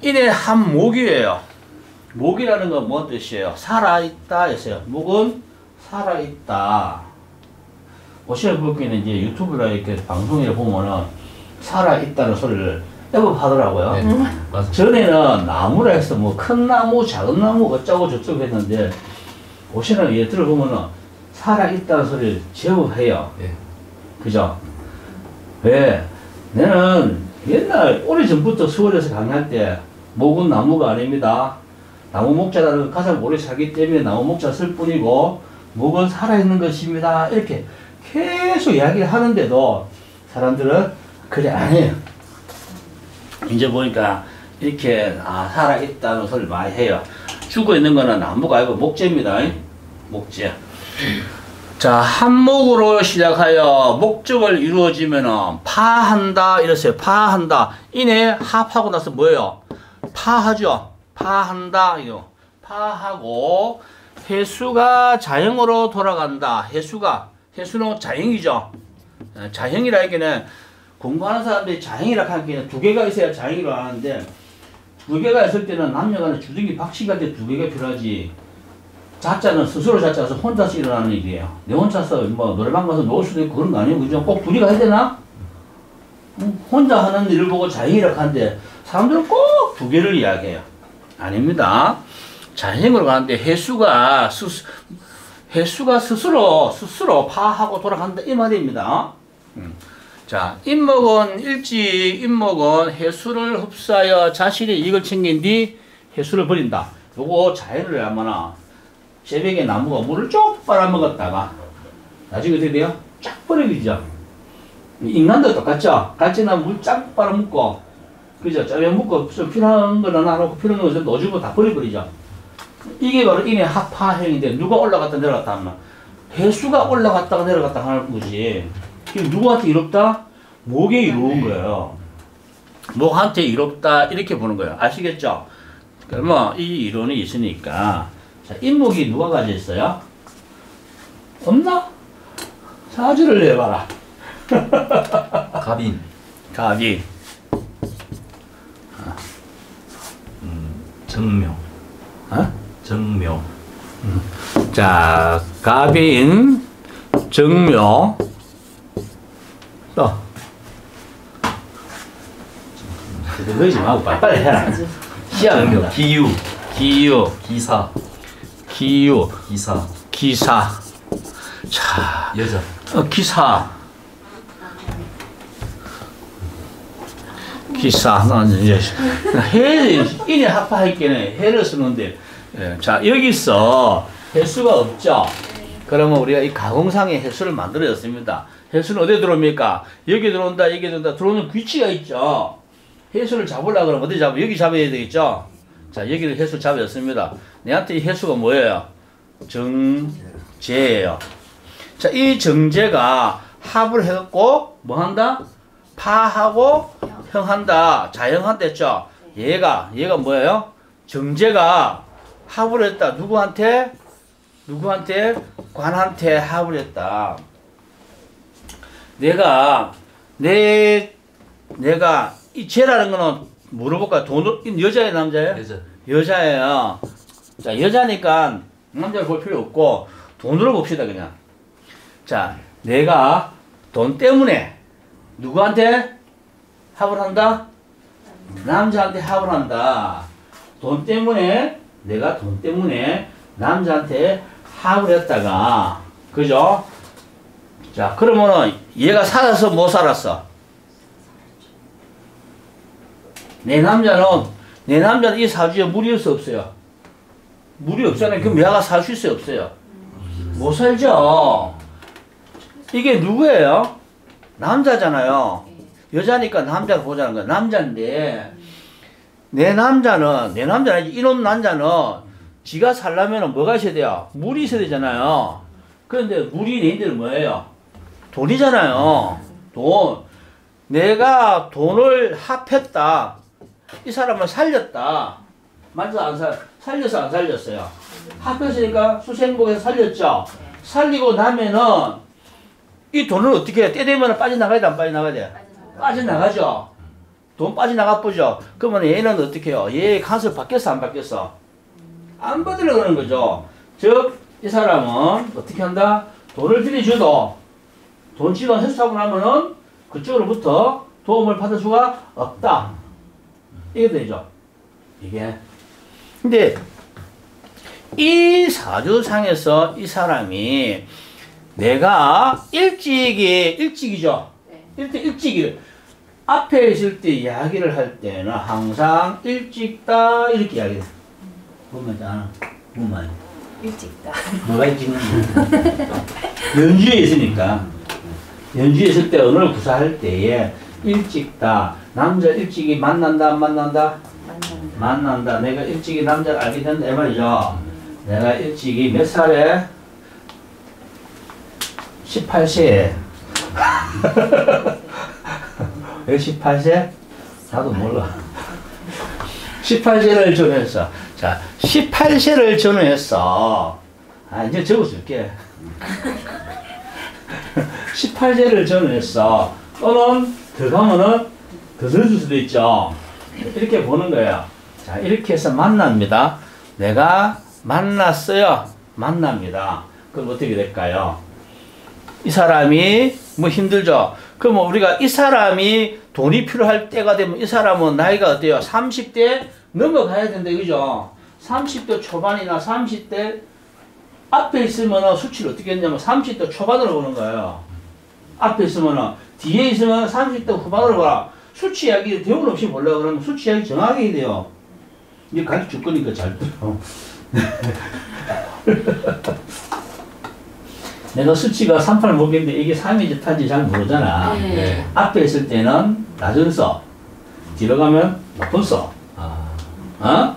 인의 한 목이에요. 목이라는 건 뭔 뜻이에요? 살아있다 했어요. 목은 살아있다. 오시아 볼게는 이제 유튜브나 이렇게 방송에 보면은 살아있다는 소리를 애법하더라고요. 네, 맞아요. 전에는 나무라 해서 뭐 큰 나무, 작은 나무 어쩌고 저쩌고 했는데 오시아는 얘 들어보면은 살아있다는 소리를 제법해요. 네. 그죠? 왜? 내는 옛날 오래전부터 서울에서 강의할 때 목은 나무가 아닙니다. 나무 목자라는 가장 오래 살기 때문에 나무 목자 쓸 뿐이고 목은 살아있는 것입니다. 이렇게 계속 이야기를 하는데도 사람들은 그래 안 해요. 이제 보니까 이렇게 살아있다는 소리를 많이 해요. 죽어 있는 거는 나무가 아니고 목재입니다. 목재. 자, 한목으로 시작하여 목적을 이루어지면은 파한다 이랬어요. 파한다. 이내 합하고 나서 뭐예요? 파하죠. 파한다 이거. 파하고 해수가 자형으로 돌아간다. 해수는 자형이죠. 자형이라 하기에는 공부하는 사람들이 자형이라 하기에는 두 개가 있어야 자형이라고 하는데 두 개가 있을 때는 남녀간에 주둥이 박씨가 때 두 개가 필요하지. 자자는 스스로 자자서 혼자서 일어나는 일이에요. 내 혼자서 뭐 노래방 가서 놓을 수도 있고 그런 거 아니에요. 그죠? 꼭 둘이 가야 되나? 혼자 하는 일을 보고 자형이라고 하는데 사람들은 꼭 두 개를 이야기해요. 아닙니다. 자형으로 가는데 해수가 스스로 파하고 돌아간다 이 말입니다. 자, 인목은 해수를 흡수하여 자신의 이익을 챙긴 뒤 해수를 버린다. 요거 자연을 하면은 새벽에 나무가 물을 쭉 빨아먹었다가 나중에 어떻게 돼요? 쫙 버리죠. 인간도 똑같죠. 갈치나무 물 쫙 빨아먹고 그죠? 쫙 먹고 좀 필요한 거는 안 하고 필요한 거는 넣어주고 다 버려버리죠. 이게 바로 인의 합파형인데 누가 올라갔다 내려갔다 하면 해수가 올라갔다가 내려갔다 하는 거지. 이게 누구한테 이롭다? 목에 이로운 거예요. 목한테 이롭다 이렇게 보는 거예요. 아시겠죠? 그러면 이 이론이 있으니까 자, 인목이 누가 가져 있어요? 없나? 사주를 내봐라. 갑인. 갑이. 정묘. 어? 정묘. 자, 갑인, 정묘, 또. 그러지 말고 빨리빨리 해라. 정묘. 기유. 기유, 기사. 기유, 기사. 기사. 자, 여자. 기사. 기사. 이제 해 인에 합파했기는 해를 쓰는데, 예, 자 여기서 해수가 없죠. 그러면 우리가 이 가공상의 해수를 만들어졌습니다. 해수는 어디에 들어옵니까? 여기 들어온다, 여기 들어온다. 들어오는 위치가 있죠. 해수를 잡으려고 그러면 어디 잡아? 여기 잡아야 되겠죠. 자, 여기를 해수 잡아졌습니다. 내한테 이 해수가 뭐예요? 정제예요. 자, 이 정제가 합을 해갖고 뭐 한다? 파하고 형한다. 자형한다 했죠. 얘가 뭐예요? 정제가 합을 했다. 누구한테? 관한테 합을 했다. 내가 이 죄라는 거는 물어볼까요? 여자예요, 남자예요? 여자. 여자예요. 자, 여자니까 남자를 볼 필요 없고 돈으로 봅시다, 그냥. 자, 내가 돈 때문에 누구한테 합을 한다? 남자한테 합을 한다. 돈 때문에, 내가 돈 때문에 남자한테 합을 했다가, 그죠? 자, 그러면은 얘가 살았어, 못 살았어? 내 남자는 이 사주에 물이 있어, 없어요? 물이 없잖아요. 그럼 얘가 살 수 있어요, 없어요? 못 살죠? 이게 누구예요? 남자잖아요. 여자니까 남자를 보자는 거야. 남자인데, 내 남자는, 이놈 남자는 지가 살려면 뭐가 있어야 돼요? 물이 있어야 되잖아요. 그런데 물이 내인데는 뭐예요? 돈이잖아요. 돈. 내가 돈을 합했다. 이 사람을 살렸다. 맞아, 안 살렸어, 안 살렸어요? 합했으니까 수생복에서 살렸죠? 살리고 나면은 이 돈을 어떻게 해? 때 되면 빠져나가야 돼, 안 빠져나가야 돼? 빠져나가죠. 돈 빠져나가 보죠. 그러면 얘는 어떻게 해요? 얘 간섭 바뀌었어, 안 바뀌었어? 안 받으려고 하는 거죠. 즉, 이 사람은 어떻게 한다? 돈을 빌려줘도 돈 지원 회수하고 나면은 그쪽으로부터 도움을 받을 수가 없다. 이게 되죠. 이게. 근데 이 사주상에서 이 사람이 내가 일찍이죠. 일찍이 앞에 있을 때 이야기를 할 때는 항상 일찍다 이렇게 이야기해. 보면 잖아. 보면 일찍다. 뭐가 일찍은 연주에 있으니까. 연주에 있을 때 언어를 구사할 때에 일찍다. 남자 일찍이 만난다 안 만난다? 만난다. 내가 일찍이 남자를 알게 된다 이 말이죠. 내가 일찍이 몇 살에? 18세에. 왜 18세? 나도 몰라. 18세를 전후했어. 자, 18세를 전후했어. 아, 이제 적어줄게. 18세를 전후했어. 또는 더 가면은 더 늦을 수도 있죠. 이렇게 보는 거예요. 자, 이렇게 해서 만납니다. 내가 만났어요. 만납니다. 그럼 어떻게 될까요? 이 사람이 뭐 힘들죠? 그러면 우리가 이 사람이 돈이 필요할 때가 되면 이 사람은 나이가 어때요? 30대 넘어가야 된다, 그죠? 30대 초반이나 30대 앞에 있으면 수치를 어떻게 했냐면 30대 초반으로 보는 거예요. 앞에 있으면 뒤에 있으면 30대 후반으로 봐라. 수치 이야기 대본 없이 보려고 그러면 수치 이야기 정확하게 해야 돼요. 이게 가르쳐 줄 거니까 잘 들어. 내가 수치가 38 모르겠는데 이게 3인지 8인지 잘 모르잖아. 네. 앞에 있을 때는 낮은 서, 뒤로 가면 높은 서. 어?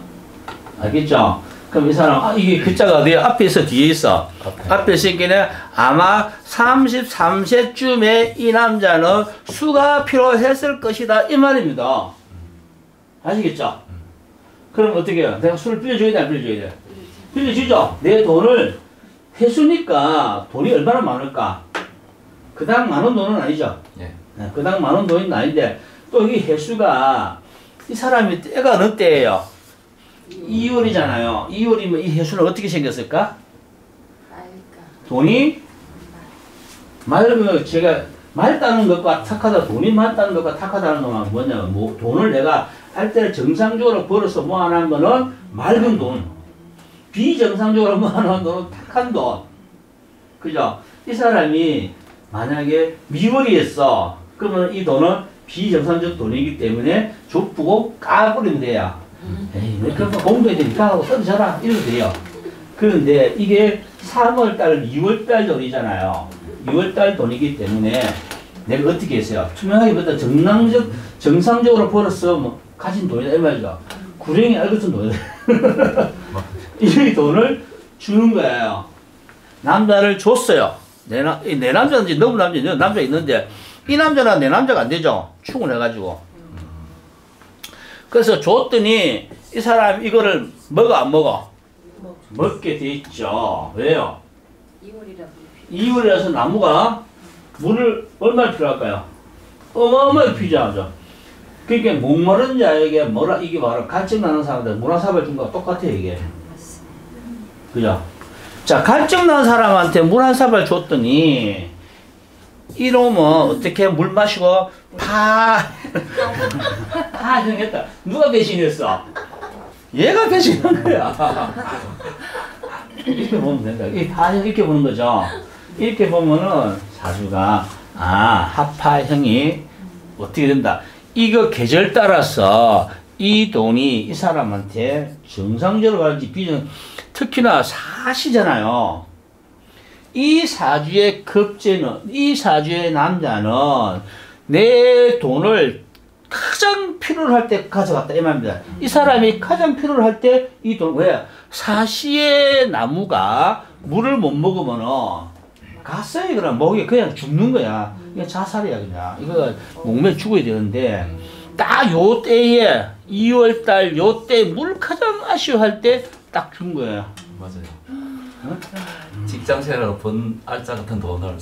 알겠죠? 그럼 이 사람, 이게 글자가 어디에? 앞에 있어, 뒤에 있어? 앞에 있으니까 아마 33세쯤에 이 남자는 수가 필요했을 것이다. 이 말입니다. 아시겠죠? 그럼 어떻게 해요? 내가 술을 빌려줘야 돼, 안 빌려줘야 돼? 빌려주죠? 내 돈을 회수니까 돈이 얼마나 많을까? 그닥 많은 돈은 아니죠? 네. 그닥 많은 돈은 아닌데, 또 이 회수가, 이 사람이 때가 어느 때예요? 2월이잖아요. 2월이면 이 회수는 어떻게 생겼을까? 돈이 맑으면 제가 맑다는 것과 탁하다, 돈이 맑다는 것과 탁하다는 것은 뭐냐면, 뭐 돈을 내가 할 때를 정상적으로 벌어서 모아놓은 거는 맑은 돈. 비정상적으로 모아놓은 돈은 탁한 돈. 그죠? 이 사람이 만약에 미월이었어. 그러면 이 돈은 비정상적 돈이기 때문에 좁고 까버리면 돼요. 에이, 왜 그런 거 공부해야 되니까 하고 써주셔라. 이러면 돼요. 그런데 이게 3월달, 2월달 돈이잖아요. 2월달 돈이기 때문에 내가 어떻게 했어요? 투명하게보다 정상적으로 벌어서 뭐 가진 돈이다. 이 말이죠. 구령이 알고 쓴 돈이다. 이 돈을 주는 거예요. 남자를 줬어요. 내 남자인지 너무 남자 있는데 이 남자는 내 남자가 안 되죠. 충분해가지고. 그래서 줬더니 이 사람이 이거를 먹어 안 먹어? 먹게 돼 있죠. 왜요? 2월이라서 나무가 물을 얼마나 필요할까요? 어마어마하게 필요하죠. 그러니까 목마른 자에게 뭐라 이게 바로 갈증 나는 사람들 문화사발 준 거와 똑같아요 이게. 그죠? 자, 갈증 나는 사람한테 물 한 사발 줬더니 이놈은 어떻게 물 마시고 파행했다. 누가 배신했어? 얘가 배신한 거야. 이렇게 보면 된다. 이 파행 이렇게 보는 거죠. 이렇게 보면은 사주가 합파형이 어떻게 된다. 이거 계절 따라서 이 돈이 이 사람한테 정상적으로 가는지 특히나 사시잖아요. 이 사주의 급제는, 이 사주의 남자는 내 돈을 가장 필요로 할 때 가져갔다 이 말입니다. 이 사람이 가장 필요로 할 때 이 돈, 왜? 사시의 나무가 물을 못 먹으면은 갔어요. 그럼 목이 그냥 죽는 거야. 이게 자살이야 그냥. 이거 목매 죽어야 되는데 딱 요 때에 2월달 요 때 물 가장 아쉬워할 때 딱 준 거예요. 맞아요. 직장생활로 번 알짜 같은 돈을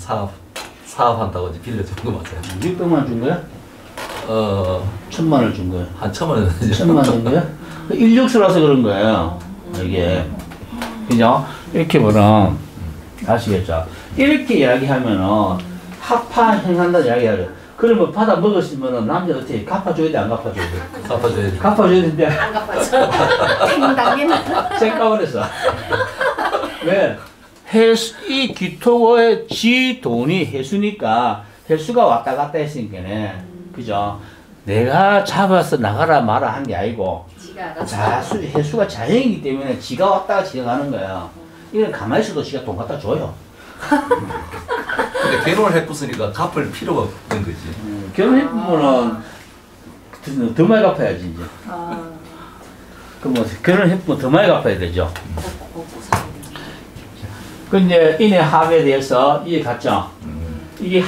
사업한다고 이제 빌려준 거 맞아요. 600만 준 거야? 1,000만 원을 준 거예요. 한 1,000만 원 되죠. 1,000만 원 준 거예요? 인력수라서 그런 거예요. 이게. 그죠? 이렇게 보면, 아시겠죠? 이렇게 이야기하면은, 합파 행한다 이야기하죠. 그러면 받아 먹었으면은 남자 어떻게 갚아줘야 돼, 안 갚아줘야 돼? 갚아줘야지. 갚아줘야 되는데, 안 갚아줘. 당연히. 쌩까वर 했어. 왜? 해수, 이 기토고의 지 돈이 해수니까, 해수가 왔다 갔다 했으니까네. 그죠? 내가 잡아서 나가라 마라 한 게 아니고, 지가 알아서. 해수가 자연이기 때문에 지가 왔다가 지가 가는 거야. 이건 가만히 있어도 지가 돈 갖다 줘요. 근데 결혼을 해봤으니까 갚을 필요가 없는 거지. 결혼해보면은 더 많이 갚아야지, 이제. 아, 그럼 결혼해보면 더 많이 갚아야 되죠. 먹고 살아야 돼. 그 이제 인해 합에 대해서 이해 갔죠? 이게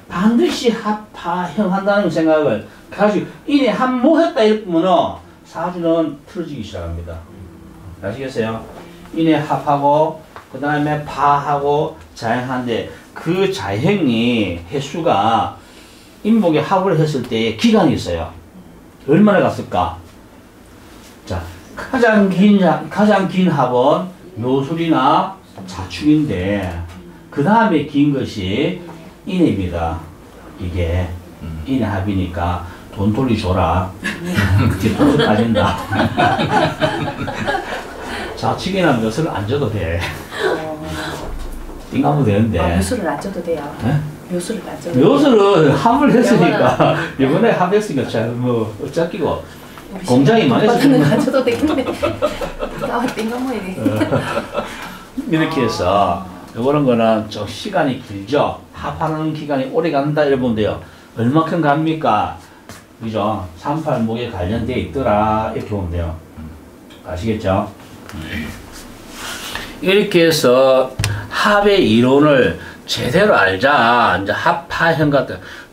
반드시 합파형 한다는 생각을 가지고 인해 합모했다 이러면은 사주는 틀어지기 시작합니다. 아시겠어요? 인해 합하고 그 다음에 파하고 자행하는데 그 자행이 횟수가 인목에 합을 했을 때 기간이 있어요. 얼마나 갔을까? 자, 가장 긴 합은 묘술이나 자축인데 그 다음에 긴 것이 인해입니다. 이게 인해합이니까 돈 돌려줘라. 그때 돈이 빠진다. 자축이나 묘술은 안 줘도 돼. 띵가면 되는데. 아, 묘수를 안 줘도 돼요. 네? 묘수를 안 줘도 돼요. 묘술은 합을 했으니까 이번에 합했으니까 잘뭐 어차피고 우리 공장이 신랑 많아서 돈그런 받는 거안 줘도 되겠네. 아, 띵가모이네. 이렇게 해서 요런 거는 좀 시간이 길죠. 합하는 기간이 오래 간다 이러면 돼요. 얼마큼 갑니까? 그죠? 38목에 관련돼 있더라 이렇게 보면 돼요. 아시겠죠? 이렇게 해서 합의 이론을 제대로 알자. 이제 합파형 같은